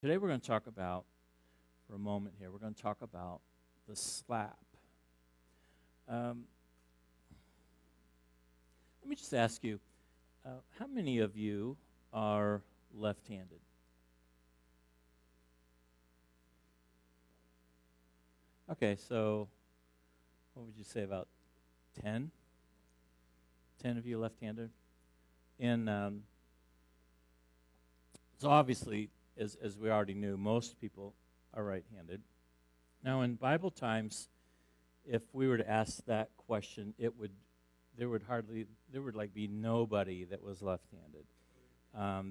Today we're going to talk about, for a moment here, we're going to talk about the slap. Let me just ask you, how many of you are left-handed? Okay, so what would you say, about 10? 10 of you left-handed? And so obviously, as we already knew, most people are right-handed. Now, in Bible times, if we were to ask that question, there would be nobody that was left-handed.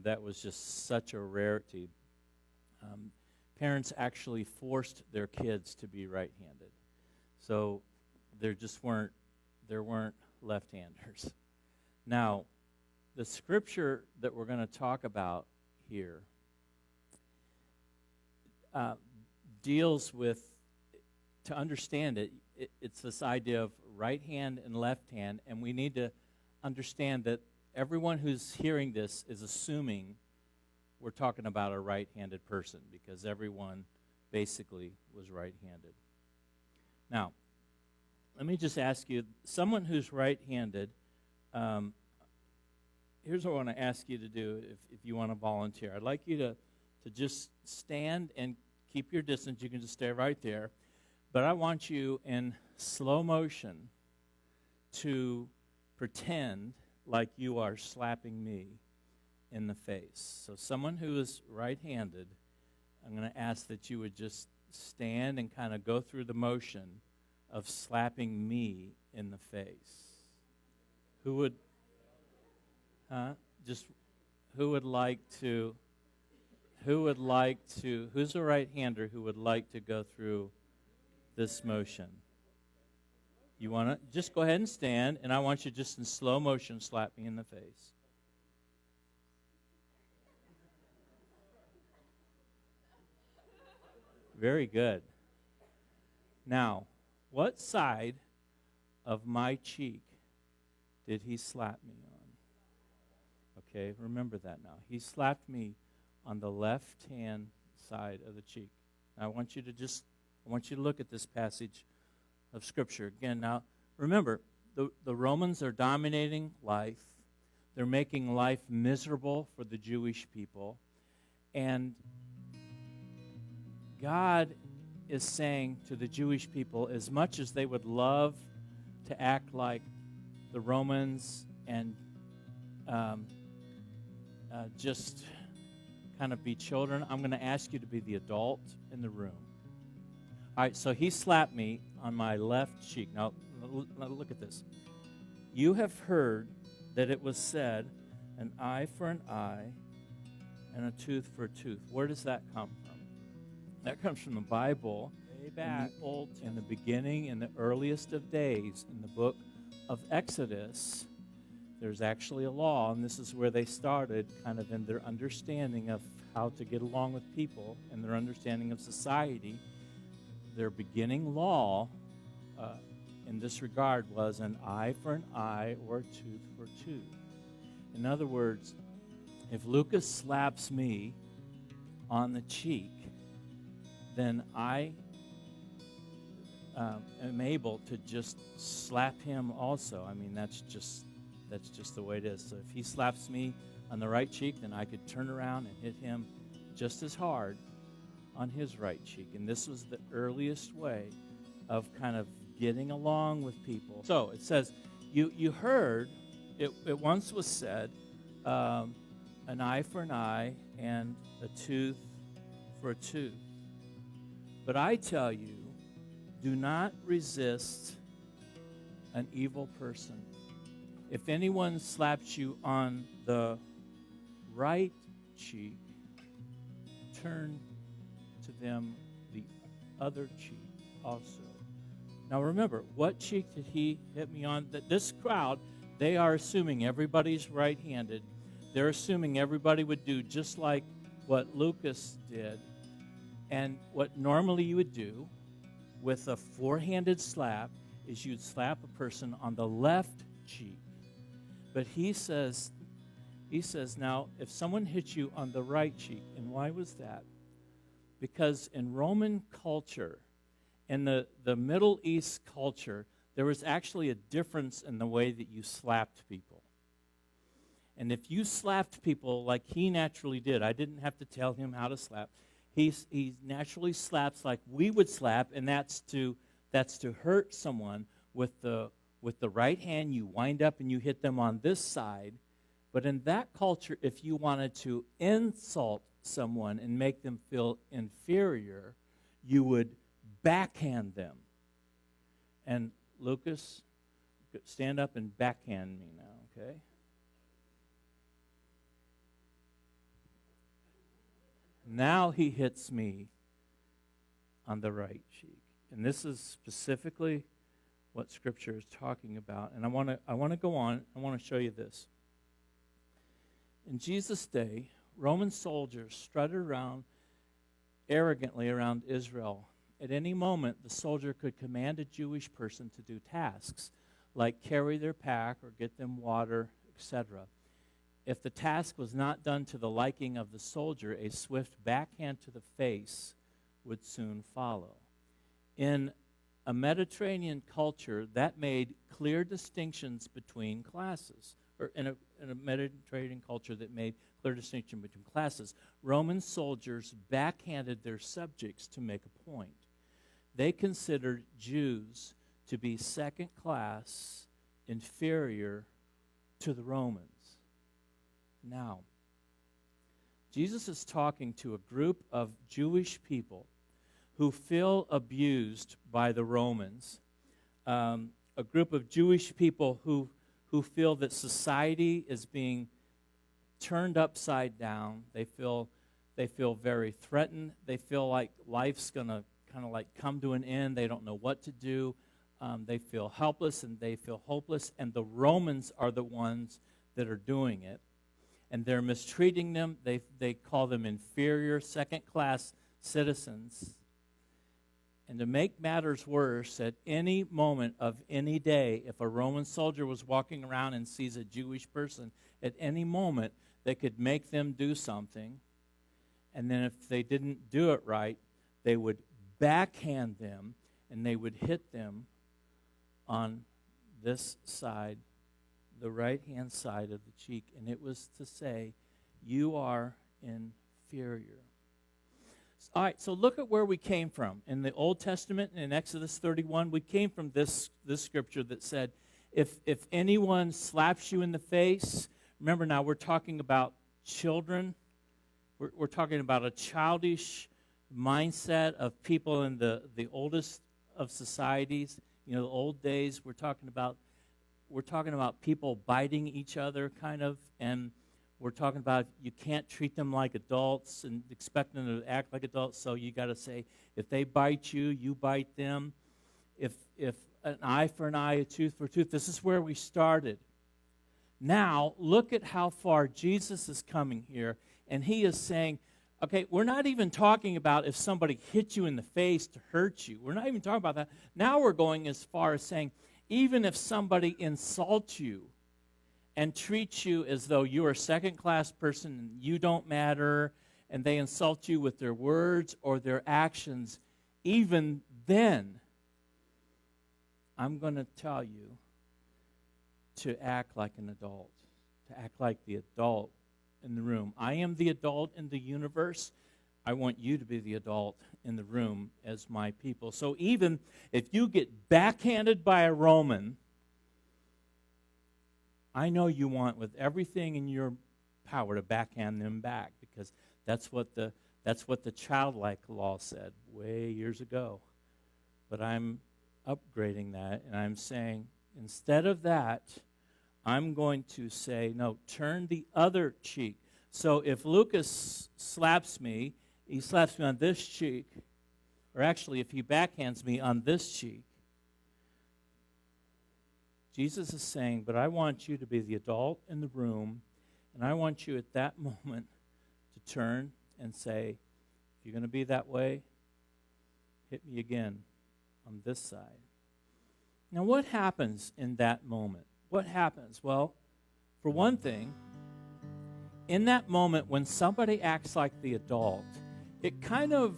That was just such a rarity. Parents actually forced their kids to be right-handed, so there weren't left-handers. Now, the scripture that we're going to talk about here deals with, to understand it, it's this idea of right hand and left hand, and we need to understand that everyone who's hearing this is assuming we're talking about a right-handed person, because everyone basically was right-handed. Now, let me just ask you, someone who's right-handed, here's what I want to ask you to do if you want to volunteer. I'd like you to just stand and keep your distance. You can just stay right there. But I want you in slow motion to pretend like you are slapping me in the face. So someone who is right-handed, I'm going to ask that you would just stand and kind of go through the motion of slapping me in the face. Who's a right-hander who would like to go through this motion? You want to just go ahead and stand, and I want you just in slow motion slap me in the face. Very good. Now, what side of my cheek did he slap me on? Okay, remember that now. He slapped me on the left-hand side of the cheek. Now, I want you to look at this passage of Scripture. Again, now, remember, the Romans are dominating life. They're making life miserable for the Jewish people. And God is saying to the Jewish people, as much as they would love to act like the Romans and just kind of be children, I'm going to ask you to be the adult in the room. All right, so he slapped me on my left cheek. Now, look at this. You have heard that it was said, an eye for an eye and a tooth for a tooth. Where does that come from? That comes from the Bible, way back in the beginning, in the earliest of days, in the book of Exodus. There's actually a law, and this is where they started kind of in their understanding of how to get along with people and their understanding of society. Their beginning law in this regard was an eye for an eye or a tooth for a tooth. In other words, if Lucas slaps me on the cheek, then I am able to just slap him also. I mean, that's just the way it is. So if he slaps me on the right cheek, then I could turn around and hit him just as hard on his right cheek. And this was the earliest way of kind of getting along with people. So it says, you heard, it once was said, an eye for an eye and a tooth for a tooth. But I tell you, do not resist an evil person. If anyone slaps you on the right cheek, turn to them the other cheek also. Now remember, what cheek did he hit me on? That this crowd, they are assuming everybody's right-handed. They're assuming everybody would do just like what Lucas did. And what normally you would do with a four-handed slap is you'd slap a person on the left cheek. But he says, now, if someone hits you on the right cheek, and why was that? Because in Roman culture, in the Middle East culture, there was actually a difference in the way that you slapped people. And if you slapped people like he naturally did, I didn't have to tell him how to slap. He naturally slaps like we would slap, and that's to hurt someone with the right hand. You wind up and you hit them on this side. But in that culture, if you wanted to insult someone and make them feel inferior, you would backhand them. And Lucas, stand up and backhand me now, okay? Now he hits me on the right cheek. And this is specifically what Scripture is talking about. And I want to go on. I want to show you this. In Jesus' day, Roman soldiers strutted around arrogantly around Israel. At any moment, the soldier could command a Jewish person to do tasks, like carry their pack or get them water, etc. If the task was not done to the liking of the soldier, a swift backhand to the face would soon follow. In a Mediterranean culture, that made clear distinctions between classes, or in a Mediterranean culture that made clear distinction between classes. Roman soldiers backhanded their subjects to make a point. They considered Jews to be second class, inferior to the Romans. Now, Jesus is talking to a group of Jewish people who feel abused by the Romans, a group of Jewish people who feel that society is being turned upside down. They feel very threatened. They feel like life's going to kind of like come to an end. They don't know what to do. They feel helpless and they feel hopeless, and the Romans are the ones that are doing it. And they're mistreating them. They call them inferior, second-class citizens. And to make matters worse, at any moment of any day, if a Roman soldier was walking around and sees a Jewish person, at any moment they could make them do something. And then if they didn't do it right, they would backhand them and they would hit them on this side, the right-hand side of the cheek, and it was to say, you are inferior. All right, so look at where we came from. In the Old Testament, in Exodus 31, we came from this scripture that said, if anyone slaps you in the face, remember now we're talking about children. We're talking about a childish mindset of people in the oldest of societies. You know, the old days, we're talking about people biting each other, kind of, and we're talking about you can't treat them like adults and expect them to act like adults, so you got to say, if they bite you, you bite them. If an eye for an eye, a tooth for a tooth, this is where we started. Now, look at how far Jesus is coming here, and he is saying, okay, we're not even talking about if somebody hit you in the face to hurt you. We're not even talking about that. Now we're going as far as saying, even if somebody insults you and treats you as though you are a second-class person and you don't matter, and they insult you with their words or their actions, even then, I'm going to tell you to act like an adult, to act like the adult in the room. I am the adult in the universe. I want you to be the adult in the room as my people. So even if you get backhanded by a Roman, I know you want with everything in your power to backhand them back, because that's what the childlike law said way years ago. But I'm upgrading that, and I'm saying instead of that, I'm going to say, no, turn the other cheek. So if Lucas slaps me, he slaps me on this cheek, or actually if he backhands me on this cheek, Jesus is saying, but I want you to be the adult in the room, and I want you at that moment to turn and say, if you're going to be that way, hit me again on this side. Now, what happens in that moment? What happens? Well, for one thing, in that moment when somebody acts like the adult, it kind of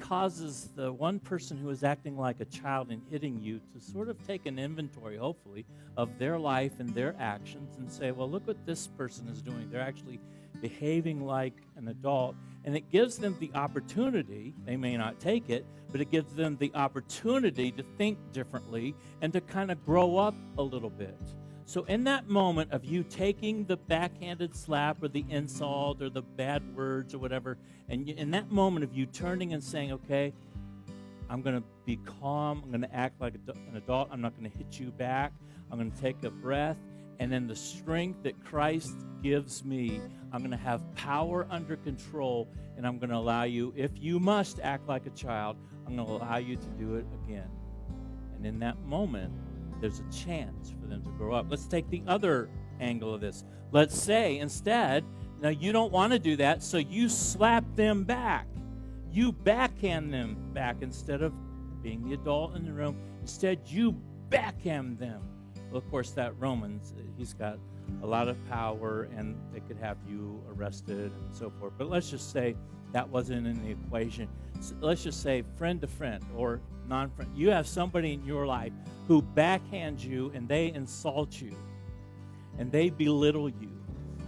causes the one person who is acting like a child and hitting you to sort of take an inventory, hopefully, of their life and their actions and say, well, look what this person is doing. They're actually behaving like an adult. And it gives them the opportunity, they may not take it, but it gives them the opportunity to think differently and to kind of grow up a little bit. So in that moment of you taking the backhanded slap or the insult or the bad words or whatever, and in that moment of you turning and saying, okay, I'm going to be calm, I'm going to act like an adult, I'm not going to hit you back, I'm going to take a breath, and then the strength that Christ gives me, I'm going to have power under control, and I'm going to allow you, if you must act like a child, I'm going to allow you to do it again. And in that moment, there's a chance for them to grow up. Let's take the other angle of this. Let's say instead, now you don't want to do that, so you slap them back. You backhand them back instead of being the adult in the room. Instead, you backhand them. Well, of course, that Romans, he's got a lot of power, and they could have you arrested and so forth. But let's just say that wasn't in the equation. So let's just say friend to friend or non-friend. You have somebody in your life who backhands you, and they insult you, and they belittle you.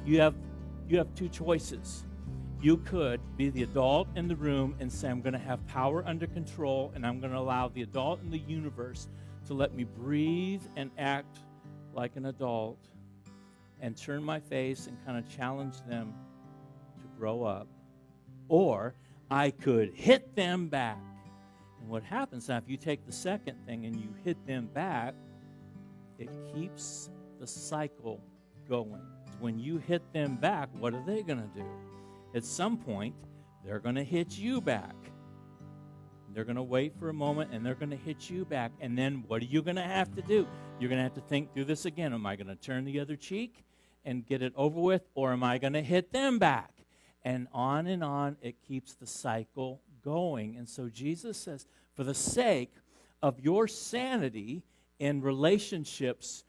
You have two choices. You could be the adult in the room and say, I'm going to have power under control, and I'm going to allow the adult in the universe to let me breathe and act like an adult and turn my face and kind of challenge them to grow up. Or I could hit them back. And what happens now, if you take the second thing and you hit them back, it keeps the cycle going. When you hit them back, what are they going to do? At some point, they're going to hit you back. They're going to wait for a moment, and they're going to hit you back. And then what are you going to have to do? You're going to have to think through this again. Am I going to turn the other cheek and get it over with, or am I going to hit them back? And on, it keeps the cycle going. And so Jesus says, for the sake of your sanity in relationships,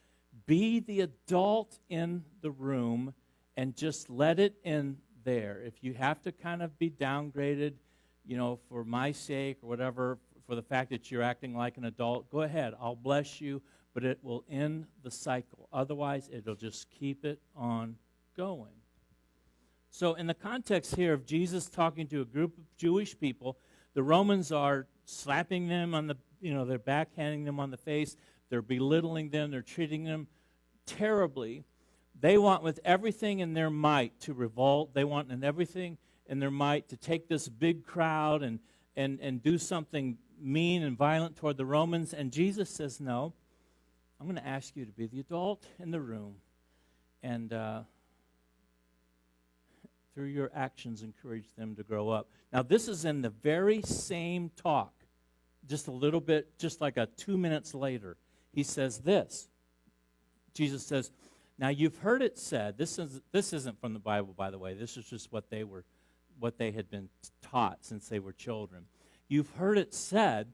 be the adult in the room and just let it in there. If you have to kind of be downgraded, for my sake or whatever, for the fact that you're acting like an adult, go ahead. I'll bless you, but it will end the cycle. Otherwise, it'll just keep it on going. So in the context here of Jesus talking to a group of Jewish people, the Romans are slapping them on they're backhanding them on the face. They're belittling them. They're treating them terribly. They want with everything in their might to revolt. They want in everything in their might to take this big crowd and do something mean and violent toward the Romans. And Jesus says, no, I'm going to ask you to be the adult in the room and through your actions encourage them to grow up. Now, this is in the very same talk, just a little bit, just like 2 minutes later. He says this. Jesus says, now you've heard it said, this isn't from the Bible, by the way. This is just what they had been taught since they were children. You've heard it said,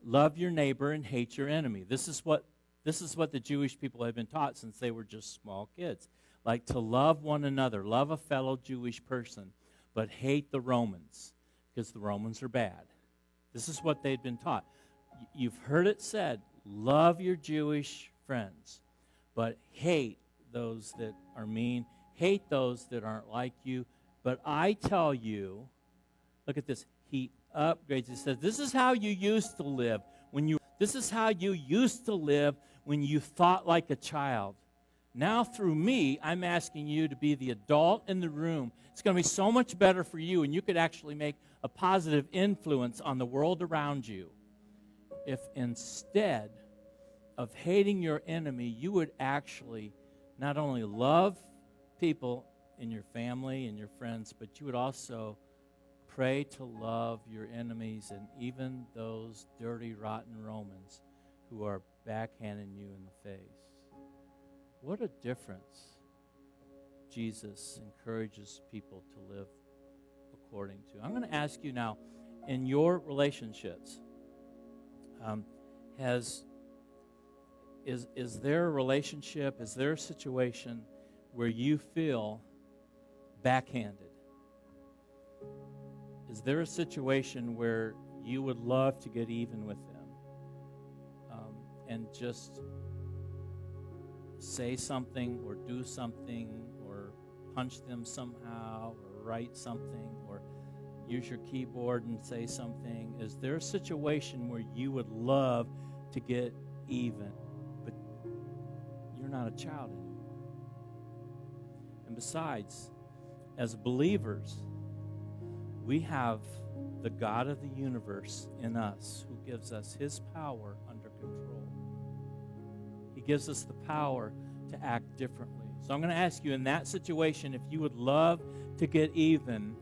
love your neighbor and hate your enemy. This is what the Jewish people had been taught since they were just small kids. Like to love one another, love a fellow Jewish person, but hate the Romans because the Romans are bad. This is what they'd been taught. You've heard it said, love your Jewish friends, but hate those that are mean, hate those that aren't like you. But I tell you, look at this, he upgrades. He says, this is how you used to live when you thought like a child. Now through me, I'm asking you to be the adult in the room. It's going to be so much better for you, and you could actually make a positive influence on the world around you if instead of hating your enemy, you would actually not only love people in your family and your friends, but you would also pray to love your enemies and even those dirty, rotten Romans who are backhanding you in the face. What a difference Jesus encourages people to live according to. I'm going to ask you now, in your relationships, is there a relationship, is there a situation where you feel backhanded? Is there a situation where you would love to get even with them and just say something or do something or punch them somehow or write something or use your keyboard and say something? Is there a situation where you would love to get even, but you're not a child anymore? And besides, as believers, we have the God of the universe in us who gives us his power under control. He gives us the power to act differently. So I'm going to ask you in that situation, if you would love to get even,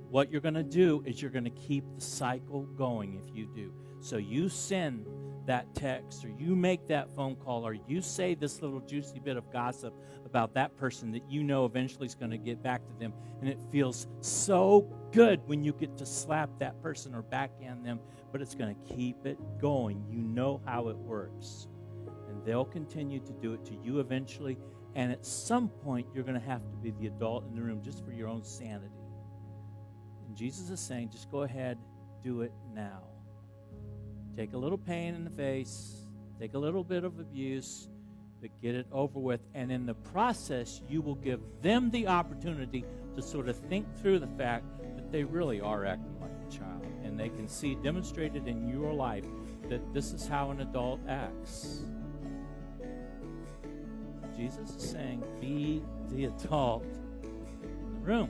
what you're going to do is you're going to keep the cycle going if you do. So you send that text or you make that phone call or you say this little juicy bit of gossip about that person that you know eventually is going to get back to them, and it feels so good when you get to slap that person or backhand them, but it's going to keep it going. You know how it works, and they'll continue to do it to you eventually, and at some point you're going to have to be the adult in the room just for your own sanity. And Jesus is saying, just go ahead, do it now. Take a little pain in the face, take a little bit of abuse, but get it over with. And in the process, you will give them the opportunity to sort of think through the fact that they really are acting like a child. And they can see demonstrated in your life that this is how an adult acts. Jesus is saying, be the adult in the room.